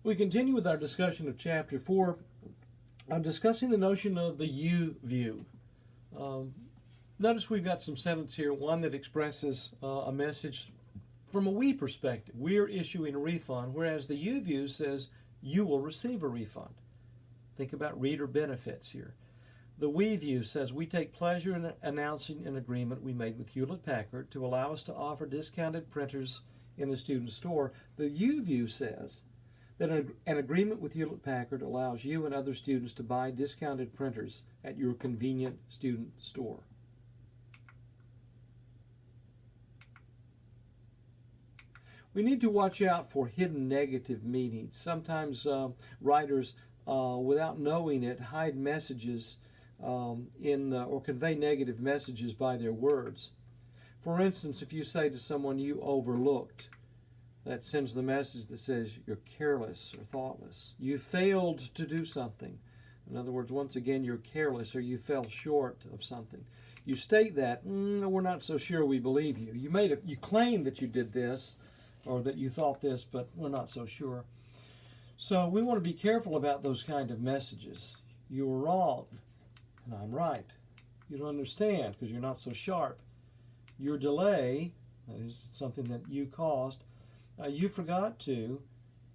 We continue with our discussion of Chapter 4. I'm discussing the notion of the you view. Um, Notice we've got some sentences here. One that expresses a message from a we perspective. We're issuing a refund, whereas the you view says you will receive a refund. Think about reader benefits here. The we view says we take pleasure in announcing an agreement we made with Hewlett-Packard to allow us to offer discounted printers in the student store. The you view says that an agreement with Hewlett-Packard allows you and other students to buy discounted printers at your convenient student store. We need to watch out for hidden negative meanings. Sometimes writers, without knowing it, hide messages or convey negative messages by their words. For instance, if you say to someone, "you overlooked," that sends the message that says you're careless or thoughtless. You failed to do something. In other words, once again, you're careless or you fell short of something. You state that, we're not so sure we believe you. You claim that you did this or that you thought this, but we're not so sure. So we want to be careful about those kind of messages. You were wrong, and I'm right. You don't understand because you're not so sharp. Your delay, that is something that you caused, you forgot to.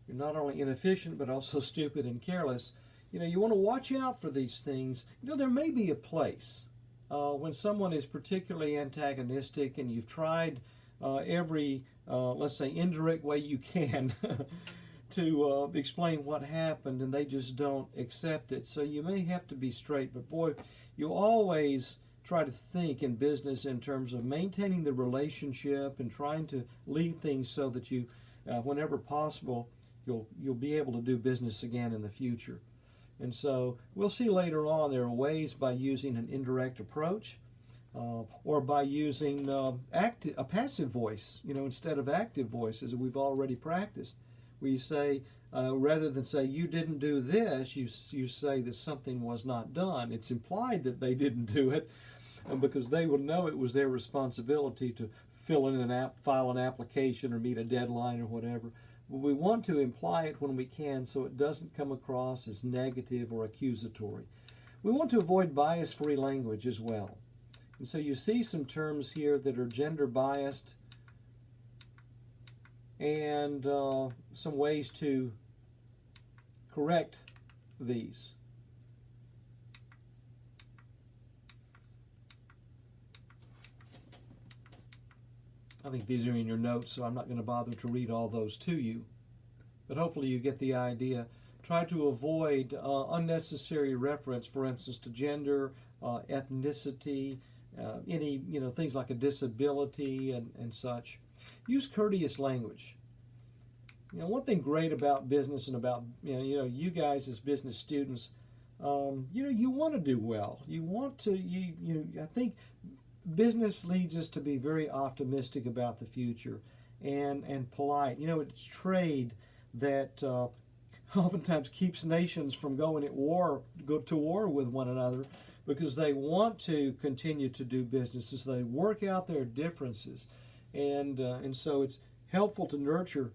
You're not only inefficient, but also stupid and careless. You want to watch out for these things. There may be a place when someone is particularly antagonistic and you've tried every, let's say, indirect way you can to explain what happened, and they just don't accept it. So you may have to be straight, but boy, you always try to think in business in terms of maintaining the relationship and trying to leave things so that you, whenever possible, you'll be able to do business again in the future. And so we'll see later on there are ways by using an indirect approach or by using a passive voice, instead of active voice, as we've already practiced. Where you say, rather than say, "you didn't do this," you say that something was not done. It's implied that they didn't do it because they would know it was their responsibility to file an application or meet a deadline or whatever. But we want to imply it when we can so it doesn't come across as negative or accusatory. We want to avoid bias-free language as well. And so you see some terms here that are gender biased and some ways to correct these. I think these are in your notes, so I'm not going to bother to read all those to you. But hopefully you get the idea. Try to avoid unnecessary reference, for instance, to gender, ethnicity, any things like a disability and such. Use courteous language. One thing great about business and about you guys as business students, you want to do well. You want to. I think business leads us to be very optimistic about the future and polite. It's trade that oftentimes keeps nations from go to war with one another because they want to continue to do business, so they work out their differences, and so it's helpful to nurture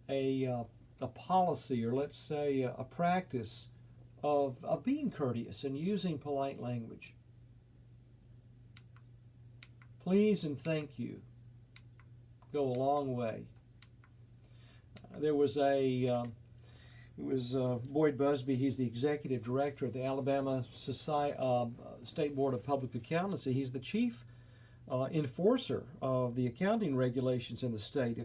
a policy, or let's say a practice of being courteous and using polite language. Please and thank you go a long way. There was Boyd Busby. He's the executive director of the Alabama State Board of Public Accountancy. He's the chief enforcer of the accounting regulations in the state.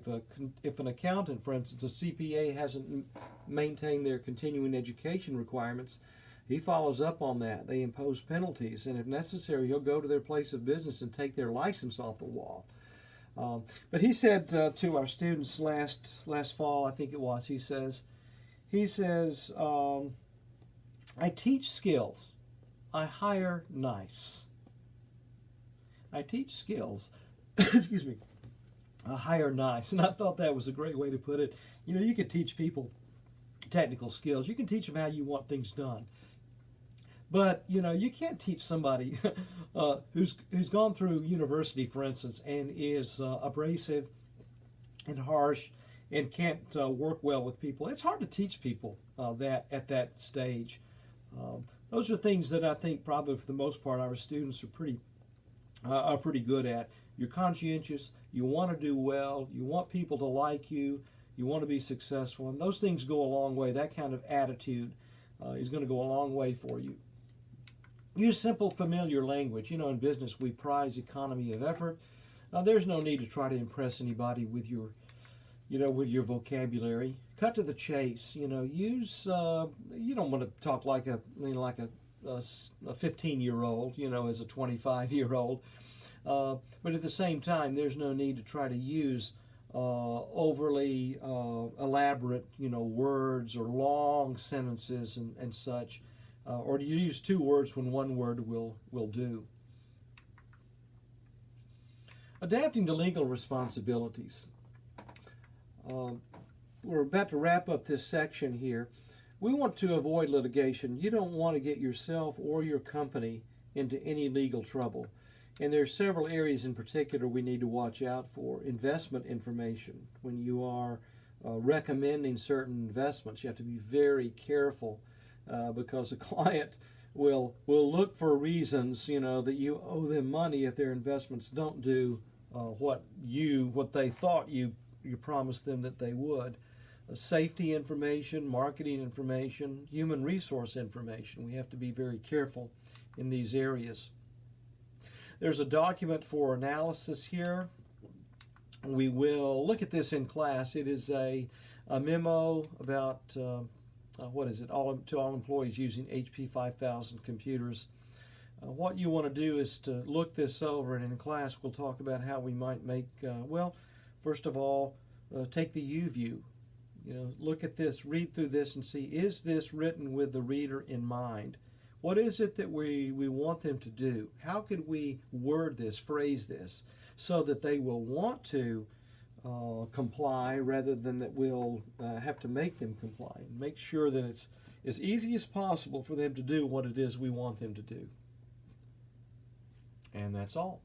If an accountant, for instance, a CPA, hasn't maintained their continuing education requirements, he follows up on that. They impose penalties, and if necessary, he'll go to their place of business and take their license off the wall. But he said to our students last fall, I think it was, he says, I teach skills. I hire nice. I teach skills. Excuse me. I hire nice. And I thought that was a great way to put it. You could teach people technical skills. You can teach them how you want things done. But, you can't teach somebody who's gone through university, for instance, and is abrasive and harsh and can't work well with people. It's hard to teach people that at that stage. Those are things that I think probably for the most part our students are pretty good at. You're conscientious, you want to do well, you want people to like you, you want to be successful, and those things go a long way. That kind of attitude is going to go a long way for you. Use simple, familiar language. You know, in business, we prize economy of effort. Now, there's no need to try to impress anybody with your, with your vocabulary. Cut to the chase. Use. You don't want to talk like a 15-year-old. As a 25-year-old. But at the same time, there's no need to try to use overly elaborate, words or long sentences and such. Or to use two words when one word will do. Adapting to legal responsibilities. We're about to wrap up this section here. We want to avoid litigation. You don't want to get yourself or your company into any legal trouble. And there are several areas in particular we need to watch out for. Investment information. When you are recommending certain investments, you have to be very careful. Because a client will look for reasons, that you owe them money if their investments don't do what they thought you promised them that they would. Safety information, marketing information, human resource information. We have to be very careful in these areas. There's a document for analysis here. We will look at this in class. It is a memo about what is it? To all employees using HP 5000 computers. What you want to do is to look this over, and in class we'll talk about how we might make, first of all, take the U view. Look at this, read through this, and see, is this written with the reader in mind? What is it that we want them to do? How could we word this, phrase this, so that they will want to comply rather than that we'll have to make them comply, and make sure that it's as easy as possible for them to do what it is we want them to do. And that's all.